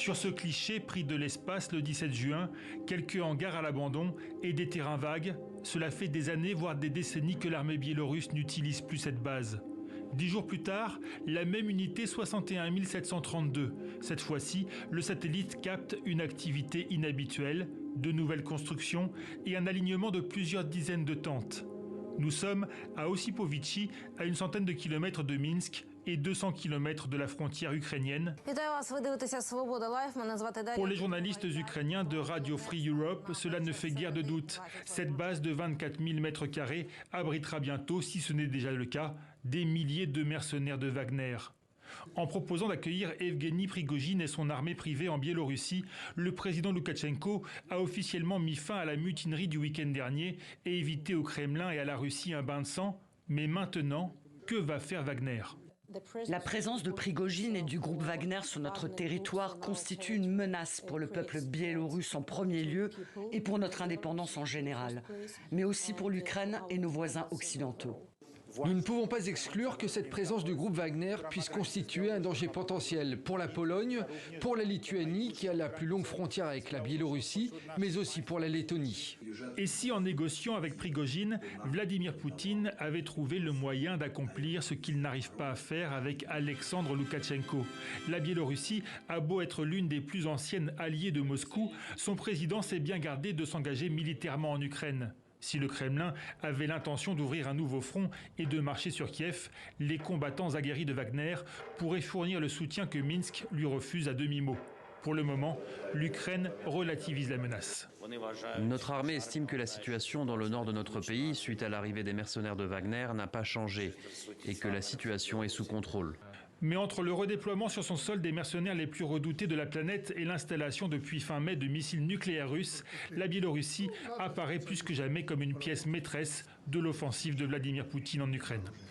Sur ce cliché pris de l'espace le 17 juin, quelques hangars à l'abandon et des terrains vagues, cela fait des années voire des décennies que l'armée biélorusse n'utilise plus cette base. 10 jours plus tard, la même unité 61 732. Cette fois-ci, le satellite capte une activité inhabituelle, de nouvelles constructions et un alignement de plusieurs dizaines de tentes. Nous sommes à Osipovichi, à une centaine de kilomètres de Minsk et 200 kilomètres de la frontière ukrainienne. Pour les journalistes ukrainiens de Radio Free Europe, cela ne fait guère de doute. Cette base de 24 000 mètres carrés abritera bientôt, si ce n'est déjà le cas, des milliers de mercenaires de Wagner. En proposant d'accueillir Evgeny Prigojine et son armée privée en Biélorussie, le président Loukachenko a officiellement mis fin à la mutinerie du week-end dernier et évité au Kremlin et à la Russie un bain de sang. Mais maintenant, que va faire Wagner ? La présence de Prigojine et du groupe Wagner sur notre territoire constitue une menace pour le peuple biélorusse en premier lieu et pour notre indépendance en général, mais aussi pour l'Ukraine et nos voisins occidentaux. Nous ne pouvons pas exclure que cette présence du groupe Wagner puisse constituer un danger potentiel pour la Pologne, pour la Lituanie qui a la plus longue frontière avec la Biélorussie, mais aussi pour la Lettonie. Et si en négociant avec Prigojine, Vladimir Poutine avait trouvé le moyen d'accomplir ce qu'il n'arrive pas à faire avec Alexandre Loukachenko? La Biélorussie a beau être l'une des plus anciennes alliées de Moscou, son président s'est bien gardé de s'engager militairement en Ukraine. Si le Kremlin avait l'intention d'ouvrir un nouveau front et de marcher sur Kiev, les combattants aguerris de Wagner pourraient fournir le soutien que Minsk lui refuse à demi-mot. Pour le moment, l'Ukraine relativise la menace. Notre armée estime que la situation dans le nord de notre pays, suite à l'arrivée des mercenaires de Wagner, n'a pas changé et que la situation est sous contrôle. Mais entre le redéploiement sur son sol des mercenaires les plus redoutés de la planète et l'installation depuis fin mai de missiles nucléaires russes, la Biélorussie apparaît plus que jamais comme une pièce maîtresse de l'offensive de Vladimir Poutine en Ukraine.